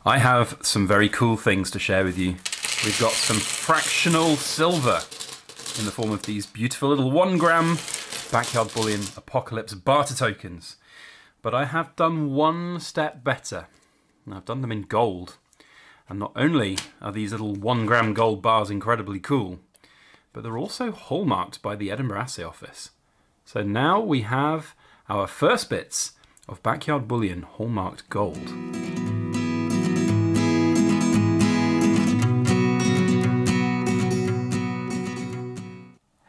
I have some very cool things to share with you. We've got some fractional silver in the form of these beautiful little 1 gram Backyard Bullion Apocalypse barter tokens. But I have done one step better. I've done them in gold. And not only are these little 1 gram gold bars incredibly cool, but they're also hallmarked by the Edinburgh Assay office. So now we have our first bits of Backyard Bullion hallmarked gold.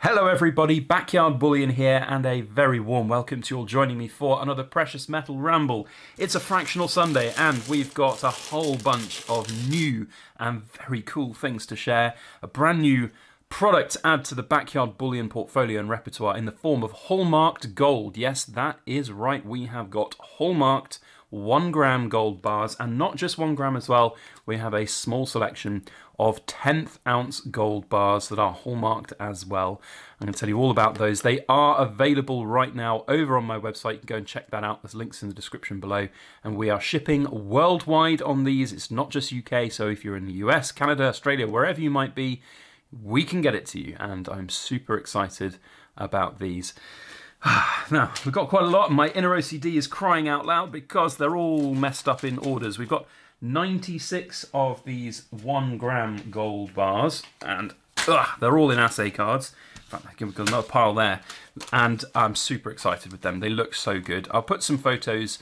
Hello everybody, Backyard Bullion here, and a very warm welcome to you all joining me for another Precious Metal Ramble. It's a Fractional Sunday and we've got a whole bunch of new and very cool things to share. A brand new product to add to the Backyard Bullion portfolio and repertoire in the form of hallmarked gold. Yes, that is right, we have got hallmarked 1 gram gold bars, and not just 1 gram as well. We have a small selection of 10th ounce gold bars that are hallmarked as well. I'm going to tell you all about those. They are available right now over on my website. You can go and check that out. There's links in the description below. And we are shipping worldwide on these. It's not just UK, so if you're in the US, Canada, Australia, wherever you might be, we can get it to you. And I'm super excited about these. Now, we've got quite a lot, and my inner OCD is crying out loud because they're all messed up in orders. We've got 96 of these 1 gram gold bars, and they're all in assay cards. In fact, I've got another pile there, and I'm super excited with them. They look so good. I'll put some photos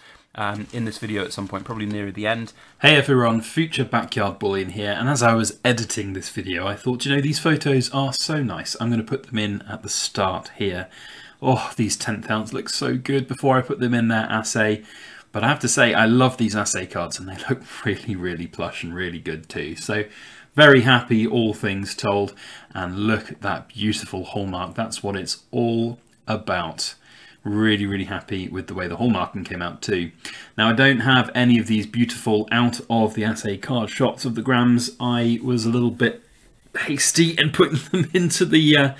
in this video at some point, probably near the end. Hey everyone, Future Backyard Bullion here, and as I was editing this video, I thought, you know, these photos are so nice. I'm going to put them in at the start here. Oh, these 10th ounce look so good before I put them in their assay. But I have to say, I love these assay cards and they look really, really plush and really good too. So very happy, all things told. And look at that beautiful hallmark. That's what it's all about. Really, really happy with the way the hallmarking came out too. Now, I don't have any of these beautiful out of the assay card shots of the grams. I was a little bit hasty in putting them into the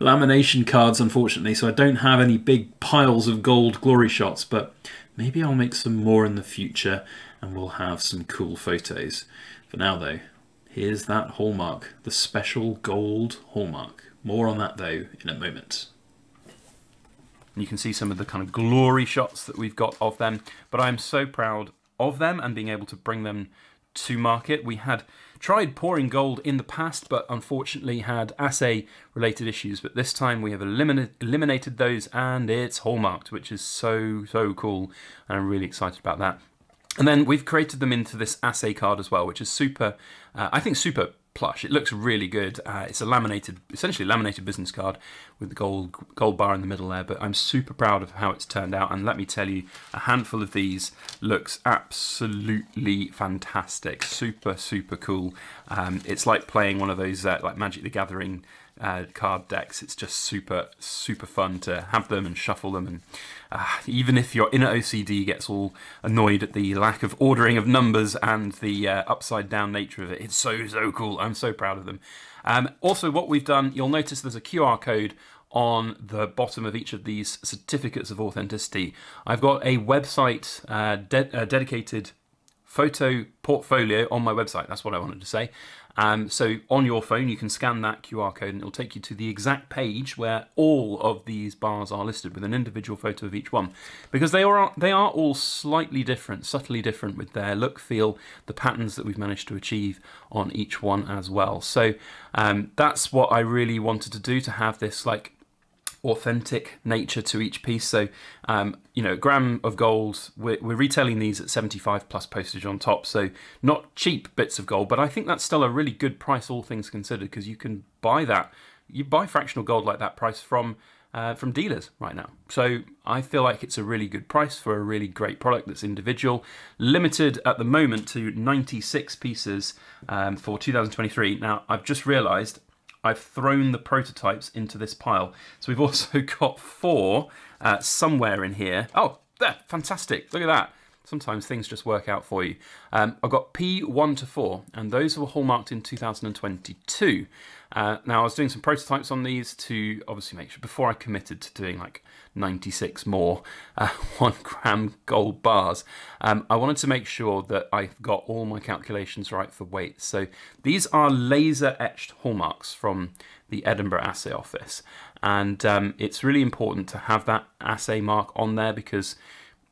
lamination cards, unfortunately, so I don't have any big piles of gold glory shots, but maybe I'll make some more in the future and we'll have some cool photos. For now though, here's that hallmark, the special gold hallmark. More on that though in a moment. You can see some of the kind of glory shots that we've got of them, but I'm so proud of them and being able to bring them to market. We had tried pouring gold in the past, but unfortunately had assay related issues, but this time we have eliminated those and it's hallmarked, which is so cool, and I'm really excited about that. And then we've created them into this assay card as well, which is super, I think super plush. It looks really good. It's a laminated, essentially laminated business card with the gold bar in the middle there, but I'm super proud of how it's turned out, and let me tell you, a handful of these looks absolutely fantastic. Super cool. It's like playing one of those like Magic the Gathering card decks. It's just super fun to have them and shuffle them, and even if your inner OCD gets all annoyed at the lack of ordering of numbers and the upside down nature of it, it's so cool. I'm so proud of them. Also, what we've done, you'll notice there's a QR code on the bottom of each of these certificates of authenticity. I've got a website dedicated photo portfolio on my website. That's what I wanted to say. So on your phone, you can scan that QR code and it'll take you to the exact page where all of these bars are listed with an individual photo of each one, because they are all slightly different, subtly different with their look, feel, the patterns that we've managed to achieve on each one as well. So that's what I really wanted to do, to have this like authentic nature to each piece. So you know, a gram of gold, we're retailing these at 75 plus postage on top, so not cheap bits of gold, but I think that's still a really good price, all things considered, because you can buy that, you buy fractional gold like that price from dealers right now. So I feel like it's a really good price for a really great product that's individual. Limited at the moment to 96 pieces for 2023. Now, I've just realized I've thrown the prototypes into this pile. So we've also got 4 somewhere in here. Oh, there, fantastic. Look at that. sometimes things just work out for you. I've got P1 to 4, and those were hallmarked in 2022. Now, I was doing some prototypes on these to obviously make sure, before I committed to doing like 96 more 1 gram gold bars, I wanted to make sure that I've got all my calculations right for weight. So these are laser etched hallmarks from the Edinburgh Assay office, and it's really important to have that assay mark on there because,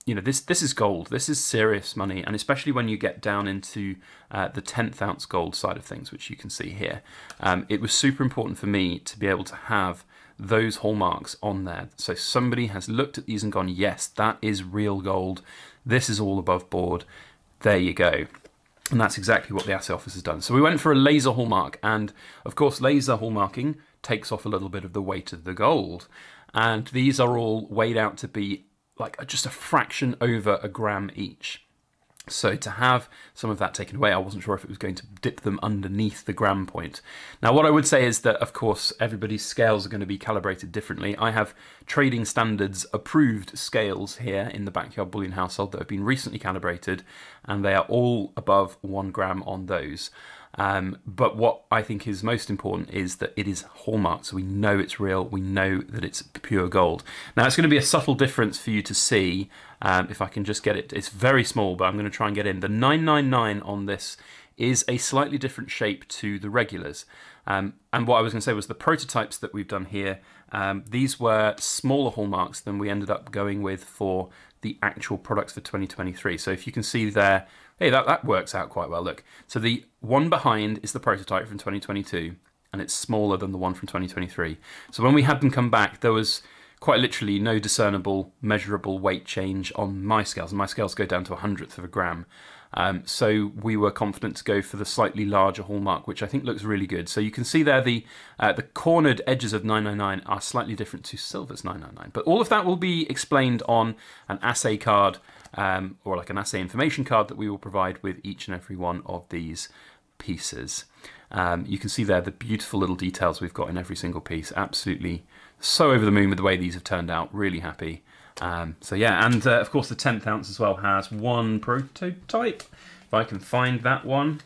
you know, this is gold. This is serious money, and especially when you get down into the 10th ounce gold side of things, which you can see here. It was super important for me to be able to have those hallmarks on there. So somebody has looked at these and gone, yes, that is real gold. This is all above board. There you go. And that's exactly what the Assay office has done. So we went for a laser hallmark, and of course laser hallmarking takes off a little bit of the weight of the gold. And these are all weighed out to be like just a fraction over a gram each. So to have some of that taken away, I wasn't sure if it was going to dip them underneath the gram point. Now, what I would say is that, of course, everybody's scales are going to be calibrated differently. I have trading standards approved scales here in the Backyard Bullion household that have been recently calibrated, and they are all above 1 gram on those. But what I think is most important is that it is hallmarked, so we know it's real, we know that it's pure gold. Now, it's going to be a subtle difference for you to see. If I can just get it, it's very small, but I'm going to try and get in. The 999 on this is a slightly different shape to the regulars. And what I was going to say was the prototypes that we've done here, these were smaller hallmarks than we ended up going with for the actual products for 2023. So if you can see there, hey, that works out quite well, look. So the one behind is the prototype from 2022, and it's smaller than the one from 2023. So when we had them come back, there was quite literally no discernible, measurable weight change on my scales. And my scales go down to 1/100th of a gram. So we were confident to go for the slightly larger hallmark, which I think looks really good. So you can see there the cornered edges of 999 are slightly different to silver's 999. But all of that will be explained on an assay card, or like an assay information card that we will provide with each and every one of these pieces. You can see there the beautiful little details we've got in every single piece. Absolutely so over the moon with the way these have turned out. Really happy. So yeah, and of course the 10th ounce as well has one prototype. If I can find that one.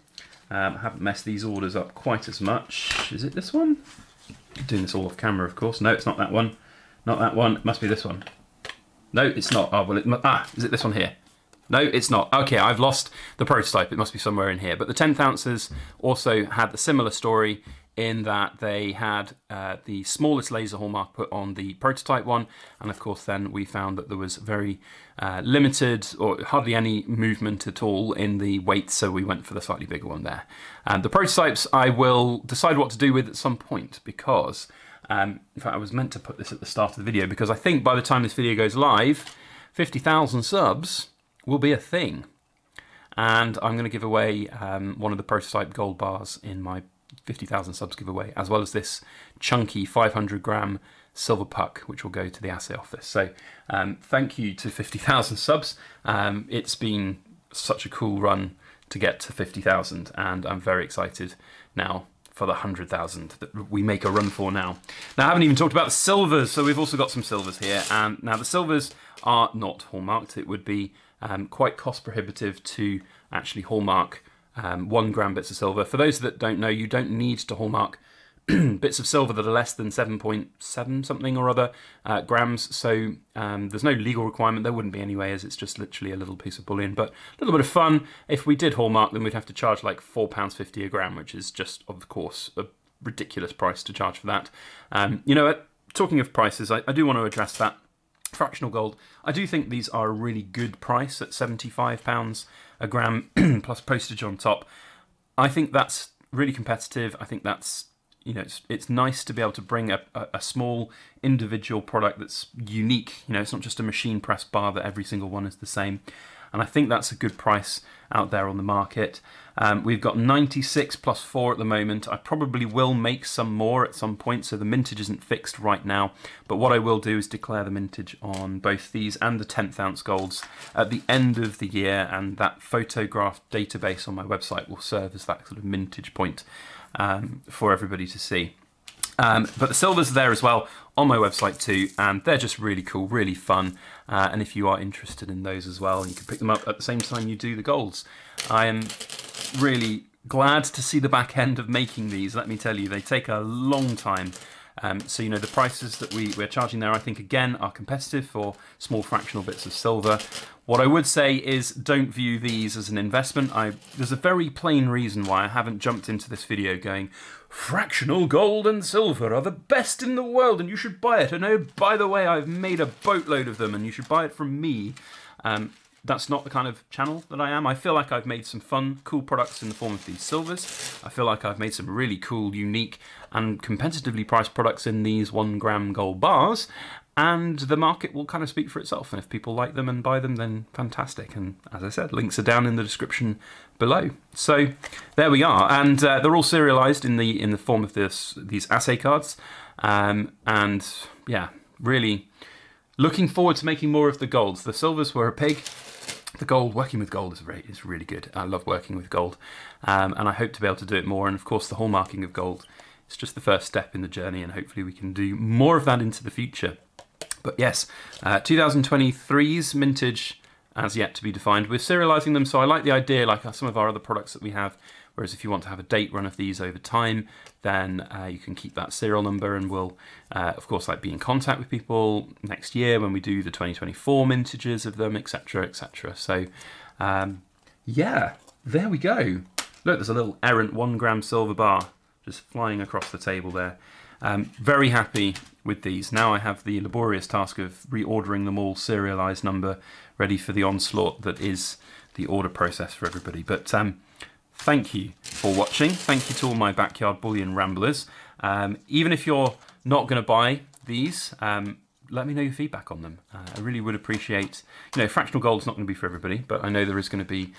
I haven't messed these orders up quite as much. Is it this one? I'm doing this all off camera, of course. No, it's not that one. Not that one. It must be this one. No, it's not. Oh, well, is it this one here? No, it's not. Okay, I've lost the prototype. It must be somewhere in here. But the 10th ounces also had a similar story in that they had the smallest laser hallmark put on the prototype one. And of course, then we found that there was very limited or hardly any movement at all in the weight. So we went for the slightly bigger one there. And the prototypes I will decide what to do with at some point because in fact, I was meant to put this at the start of the video because I think by the time this video goes live, 50,000 subs will be a thing. And I'm going to give away one of the prototype gold bars in my 50,000 subs giveaway, as well as this chunky 500 gram silver puck, which will go to the Assay office. So thank you to 50,000 subs. It's been such a cool run to get to 50,000, and I'm very excited now for the 100,000 that we make a run for now. Now, I haven't even talked about the silvers, so we've also got some silvers here. And now the silvers are not hallmarked. It would be quite cost prohibitive to actually hallmark 1 gram bits of silver. For those that don't know, you don't need to hallmark bits of silver that are less than 7.7 something or other grams. So there's no legal requirement. There wouldn't be anyway, as it's just literally a little piece of bullion. But a little bit of fun. If we did hallmark, then we'd have to charge like £4.50 a gram, which is just, of course, a ridiculous price to charge for that. You know, talking of prices, I do want to address that. Fractional gold, I do think these are a really good price at £75 a gram plus postage on top. I think that's really competitive. I think that's, you know, it's nice to be able to bring a small individual product that's unique. You know, it's not just a machine press bar that every single one is the same. And I think that's a good price out there on the market. We've got 96 plus 4 at the moment. I probably will make some more at some point, so the mintage isn't fixed right now. But what I will do is declare the mintage on both these and the 10th ounce golds at the end of the year, and that photograph database on my website will serve as that sort of mintage point for everybody to see. But the silvers are there as well on my website too, and they're just really cool, really fun. And if you are interested in those as well, you can pick them up at the same time you do the golds. I am really glad to see the back end of making these. Let me tell you, they take a long time. So, you know, the prices that we're charging there, I think, again, are competitive for small fractional bits of silver. What I would say is don't view these as an investment. There's a very plain reason why I haven't jumped into this video going, fractional gold and silver are the best in the world and you should buy it. And oh, by the way, I've made a boatload of them and you should buy it from me. That's not the kind of channel that I am. I feel like I've made some fun, cool products in the form of these silvers. I feel like I've made some really cool, unique and competitively priced products in these 1 gram gold bars. And the market will kind of speak for itself. And if people like them and buy them, then fantastic. And as I said, links are down in the description below. So there we are. And they're all serialized in the form of these assay cards. And yeah, really looking forward to making more of the golds. The silvers were a pig. The gold, working with gold is really good. I love working with gold. And I hope to be able to do it more. And of course, the hallmarking of gold is just the first step in the journey. And hopefully we can do more of that into the future. But yes, 2023's mintage as yet to be defined. We're serializing them, so I like the idea, like some of our other products that we have, whereas if you want to have a date run of these over time, then you can keep that serial number and we'll, of course, like be in contact with people next year when we do the 2024 mintages of them, etc., etc. So, yeah, there we go. Look, there's a little errant 1 gram silver bar just flying across the table there. Very happy with these. Now I have the laborious task of reordering them all serialized number ready for the onslaught that is the order process for everybody. But thank you for watching. Thank you to all my backyard bullion ramblers. Even if you're not going to buy these, let me know your feedback on them. I really would appreciate, you know, fractional gold is not going to be for everybody, but I know there is going to be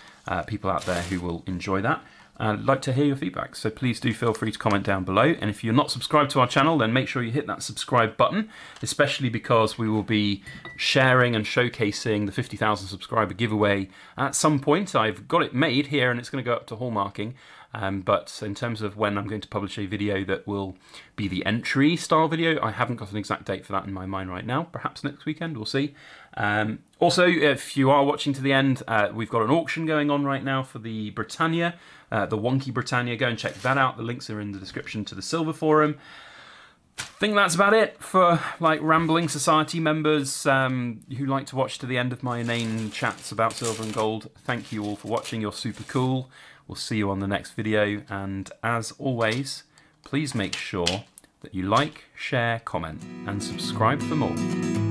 people out there who will enjoy that. I'd like to hear your feedback, so please do feel free to comment down below. And if you're not subscribed to our channel, then make sure you hit that subscribe button, especially because we will be sharing and showcasing the 50,000 subscriber giveaway at some point. I've got it made here and it's going to go up to hallmarking. But in terms of when I'm going to publish a video that will be the entry style video, I haven't got an exact date for that in my mind right now. Perhaps next weekend, we'll see. Also, if you are watching to the end, we've got an auction going on right now for the Britannia, the wonky Britannia. Go and check that out. The links are in the description to the Silver Forum. I think that's about it for like Rambling Society members who like to watch to the end of my inane chats about silver and gold. Thank you all for watching. You're super cool. We'll see you on the next video. And as always, please make sure that you like, share, comment, and subscribe for more.